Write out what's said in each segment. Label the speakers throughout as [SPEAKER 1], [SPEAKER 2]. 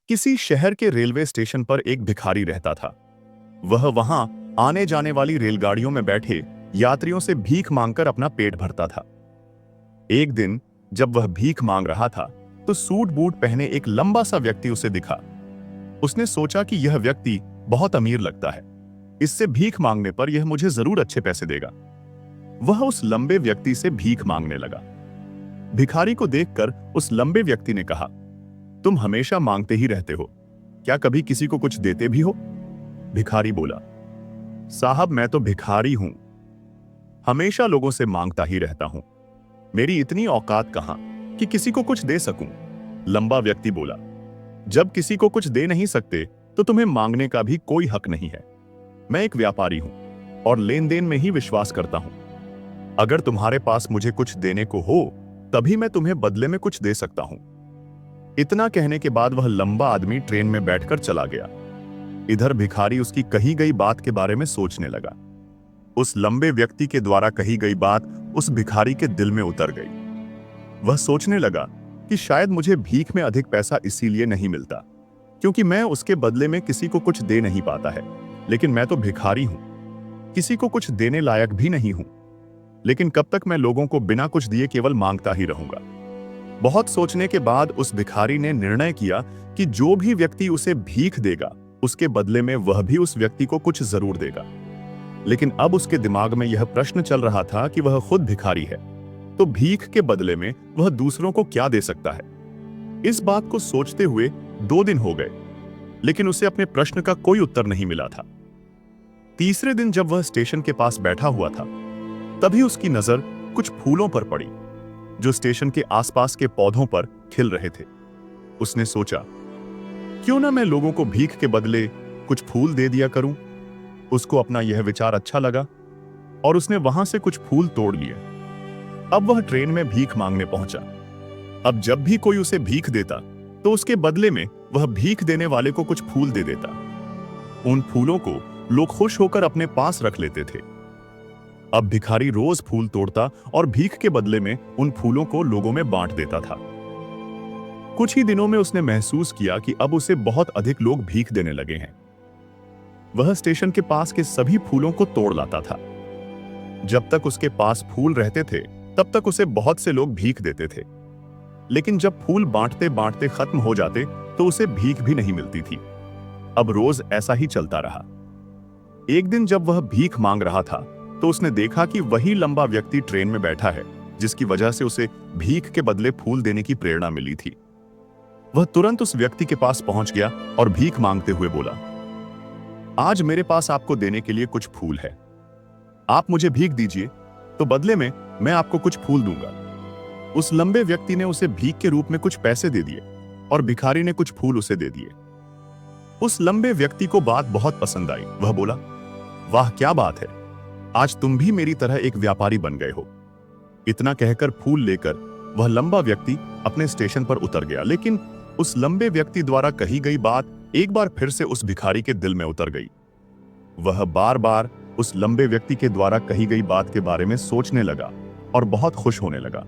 [SPEAKER 1] किसी शहर के रेलवे स्टेशन पर एक भिखारी रहता था। वह वहां आने जाने वाली रेलगाड़ियों में बैठे यात्रियों से भीख मांगकर अपना पेट भरता था। एक दिन जब वह भीख मांग रहा था तो सूट बूट पहने एक लंबा सा व्यक्ति उसे दिखा। उसने सोचा कि यह व्यक्ति बहुत अमीर लगता है, इससे भीख मांगने पर यह मुझे जरूर अच्छे पैसे देगा। वह उस लंबे व्यक्ति से भीख मांगने लगा। भिखारी को देखकर उस लंबे व्यक्ति ने कहा, तुम हमेशा मांगते ही रहते हो, क्या कभी किसी को कुछ देते भी हो? भिखारी बोला, साहब मैं तो भिखारी हूं, हमेशा लोगों से मांगता ही रहता हूं। मेरी इतनी औकात कहां कि किसी को कुछ दे सकूं। लंबा व्यक्ति बोला, जब किसी को कुछ दे नहीं सकते तो तुम्हें मांगने का भी कोई हक नहीं है। मैं एक व्यापारी हूं और लेन देन में ही विश्वास करता हूं। अगर तुम्हारे पास मुझे कुछ देने को हो तभी मैं तुम्हें बदले में कुछ दे सकता हूं। इतना कहने के बाद वह लंबा आदमी ट्रेन में बैठकर चला गया। इधर भिखारी उसकी कही गई बात के बारे में सोचने लगा। उस लंबे व्यक्ति के द्वारा कही गई बात उस भिखारी के दिल में उतर गई। वह सोचने लगा कि शायद मुझे भीख में अधिक पैसा इसीलिए नहीं मिलता क्योंकि मैं उसके बदले में किसी को कुछ दे नहीं पाता है। लेकिन मैं तो भिखारी हूं, किसी को कुछ देने लायक भी नहीं हूं। लेकिन कब तक मैं लोगों को बिना कुछ दिए केवल मांगता ही रहूंगा? बहुत सोचने के बाद उस भिखारी ने निर्णय किया कि जो भी व्यक्ति उसे भीख देगा उसके बदले में वह भी उस व्यक्ति को कुछ जरूर देगा। लेकिन अब उसके दिमाग में यह प्रश्न चल रहा था कि वह खुद भिखारी है तो भीख के बदले में वह दूसरों को क्या दे सकता है। इस बात को सोचते हुए 2 दिन हो गए, लेकिन उसे अपने प्रश्न का कोई उत्तर नहीं मिला था। तीसरे दिन जब वह स्टेशन के पास बैठा हुआ था तभी उसकी नजर कुछ फूलों पर पड़ी जो स्टेशन के आसपास के पौधों पर खिल रहे थे। उसने सोचा, क्यों ना मैं लोगों को भीख के बदले कुछ फूल दे दिया करूं। उसको अपना यह विचार अच्छा लगा और उसने वहां से कुछ फूल तोड़ लिए। अब वह ट्रेन में भीख मांगने पहुंचा। अब जब भी कोई उसे भीख देता तो उसके बदले में वह भीख देने वाले को कुछ फूल दे देता। उन फूलों को लोग खुश होकर अपने पास रख लेते थे। अब भिखारी रोज फूल तोड़ता और भीख के बदले में उन फूलों को लोगों में बांट देता था। कुछ ही दिनों में उसने महसूस किया कि अब उसे बहुत अधिक लोग भीख देने लगे हैं। वह स्टेशन के पास के सभी फूलों को तोड़ लाता था। जब तक उसके पास फूल रहते थे तब तक उसे बहुत से लोग भीख देते थे। लेकिन जब फूल बांटते बांटते खत्म हो जाते तो उसे भीख भी नहीं मिलती थी। अब रोज ऐसा ही चलता रहा। एक दिन जब वह भीख मांग रहा था तो उसने देखा कि वही लंबा व्यक्ति ट्रेन में बैठा है जिसकी वजह से उसे भीख के बदले फूल देने की प्रेरणा मिली थी। वह तुरंत उस व्यक्ति के पास पहुंच गया और भीख मांगते हुए बोला, आज मेरे पास आपको देने के लिए कुछ फूल है, आप मुझे भीख दीजिए तो बदले में मैं आपको कुछ फूल दूंगा। उस लंबे व्यक्ति ने उसे भीख के रूप में कुछ पैसे दे दिए और भिखारी ने कुछ फूल उसे दे दिए। उस लंबे व्यक्ति को बात बहुत पसंद आई। वह बोला, वाह क्या बात है, आज तुम भी मेरी तरह एक व्यापारी बन गए हो। इतना कहकर फूल लेकर वह लंबा व्यक्ति अपने स्टेशन पर उतर गया। लेकिन उस लंबे व्यक्ति द्वारा कही गई बात एक बार फिर से उस भिखारी के दिल में उतर गई। वह बार बार उस लंबे व्यक्ति के द्वारा कही गई बात के बारे में सोचने लगा और बहुत खुश होने लगा।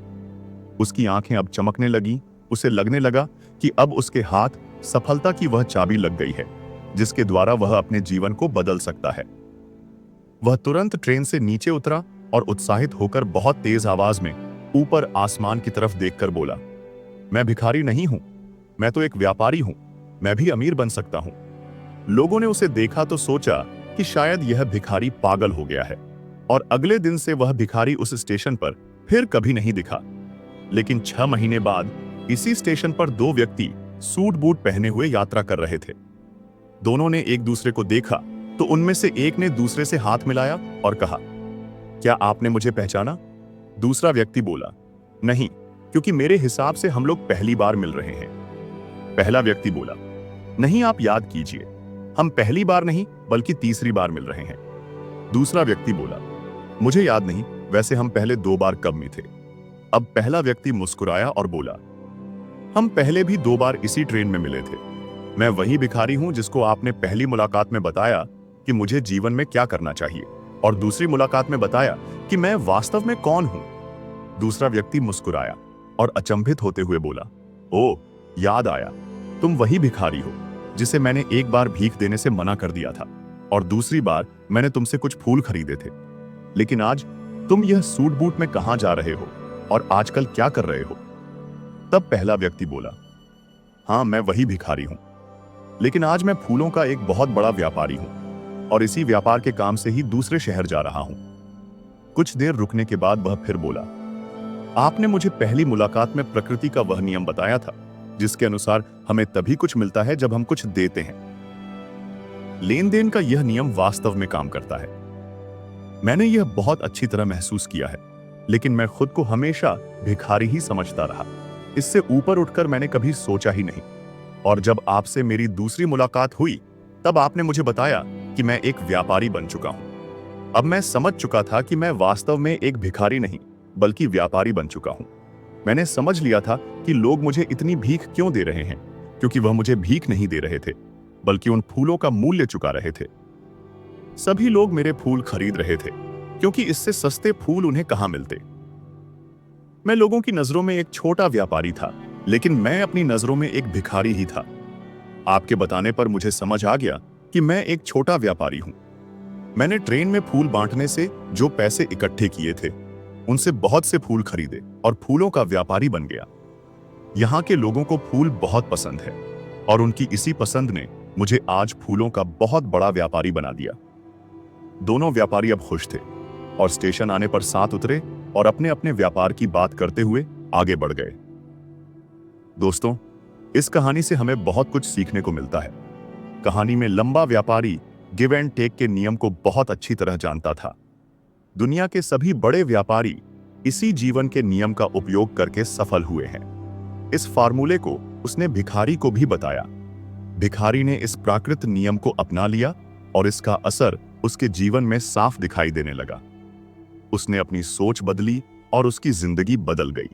[SPEAKER 1] उसकी आंखें अब चमकने लगी। उसे लगने लगा कि अब उसके हाथ सफलता की वह चाबी लग गई है जिसके द्वारा वह अपने जीवन को बदल सकता है। वह तुरंत ट्रेन से नीचे उतरा और उत्साहित होकर बहुत तेज आवाज में ऊपर आसमान की तरफ देखकर बोला, मैं भिखारी नहीं हूं, मैं तो एक व्यापारी हूं, मैं भी अमीर बन सकता हूं। लोगों ने उसे देखा तो सोचा कि शायद यह भिखारी पागल हो गया है और अगले दिन से वह भिखारी उस स्टेशन पर फिर कभी नहीं दिखा। लेकिन 6 महीने बाद इसी स्टेशन पर 2 व्यक्ति सूट बूट पहने हुए यात्रा कर रहे थे। दोनों ने एक दूसरे को देखा तो उनमें से एक ने दूसरे से हाथ मिलाया और कहा, क्या आपने मुझे पहचाना? दूसरा व्यक्ति बोला, नहीं, क्योंकि मेरे हिसाब से हम लोग पहली बार मिल रहे हैं। पहला व्यक्ति बोला, नहीं, आप याद कीजिए, हम पहली बार नहीं बल्कि तीसरी बार मिल रहे हैं। दूसरा व्यक्ति बोला, मुझे याद नहीं, वैसे हम पहले 2 बार कब में थे। अब पहला व्यक्ति मुस्कुराया और बोला, हम पहले भी 2 बार इसी ट्रेन में मिले थे। मैं वही भिखारी हूं जिसको आपने पहली मुलाकात में बताया कि मुझे जीवन में क्या करना चाहिए और दूसरी मुलाकात में बताया कि मैं वास्तव में कौन हूं। दूसरा व्यक्ति मुस्कुराया और अचंभित होते हुए बोला, ओह, याद आया, तुम वही भिखारी हो जिसे मैंने एक बार भीख देने से मना कर दिया था और दूसरी बार मैंने तुमसे कुछ फूल खरीदे थे। लेकिन आज तुम यह सूट बूट में कहां जा रहे हो और आजकल क्या कर रहे हो? तब पहला व्यक्ति बोला, हाँ, मैं वही भिखारी हूं, लेकिन आज मैं फूलों का एक बहुत बड़ा व्यापारी हूं और इसी व्यापार के काम से ही दूसरे शहर जा रहा हूं। कुछ देर रुकने के बाद वह फिर बोला, आपने मुझे पहली मुलाकात में प्रकृति का वह नियम बताया था जिसके अनुसार हमें तभी कुछ मिलता है जब हम कुछ देते हैं। लेन देन का यह नियम वास्तव में काम करता है। मैंने यह बहुत अच्छी तरह महसूस किया है, लेकिन मैं खुद को हमेशा भिखारी ही समझता रहा। इससे ऊपर उठकर मैंने कभी सोचा ही नहीं। और जब आपसे मेरी दूसरी मुलाकात हुई तब आपने मुझे बताया कि मैं एक व्यापारी बन चुका हूं। अब मैं समझ चुका था कि मैं वास्तव में एक भिखारी नहीं बल्कि व्यापारी बन चुका हूं। मैंने समझ लिया था कि लोग मुझे इतनी भीख क्यों दे रहे हैं, क्योंकि वह मुझे भीख नहीं दे रहे थे बल्कि उन फूलों का मूल्य चुका रहे थे। सभी लोग मेरे फूल खरीद रहे थे क्योंकि इससे सस्ते फूल उन्हें कहां मिलते। मैं लोगों की नजरों में एक छोटा व्यापारी था, लेकिन मैं अपनी नजरों में एक भिखारी ही था। आपके बताने पर मुझे समझ आ गया कि मैं एक छोटा व्यापारी हूं। मैंने ट्रेन में फूल बांटने से जो पैसे इकट्ठे किए थे उनसे बहुत से फूल खरीदे और फूलों का व्यापारी बन गया। यहाँ के लोगों को फूल बहुत पसंद है और उनकी इसी पसंद ने मुझे आज फूलों का बहुत बड़ा व्यापारी बना दिया। दोनों व्यापारी अब खुश थे और स्टेशन आने पर साथ उतरे और अपने अपने व्यापार की बात करते हुए आगे बढ़ गए। दोस्तों, इस कहानी से हमें बहुत कुछ सीखने को मिलता है। कहानी में लंबा व्यापारी गिव एंड टेक के नियम को बहुत अच्छी तरह जानता था। दुनिया के सभी बड़े व्यापारी इसी जीवन के नियम का उपयोग करके सफल हुए हैं। इस फार्मूले को उसने भिखारी को भी बताया। भिखारी ने इस प्राकृत नियम को अपना लिया और इसका असर उसके जीवन में साफ दिखाई देने लगा। उसने अपनी सोच बदली और उसकी जिंदगी बदल गई।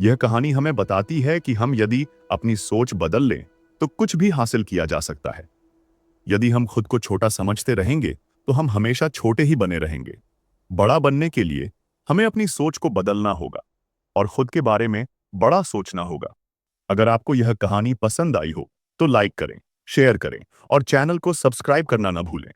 [SPEAKER 1] यह कहानी हमें बताती है कि हम यदि अपनी सोच बदल लें तो कुछ भी हासिल किया जा सकता है। यदि हम खुद को छोटा समझते रहेंगे तो हम हमेशा छोटे ही बने रहेंगे। बड़ा बनने के लिए हमें अपनी सोच को बदलना होगा और खुद के बारे में बड़ा सोचना होगा। अगर आपको यह कहानी पसंद आई हो तो लाइक करें, शेयर करें और चैनल को सब्सक्राइब करना न भूलें।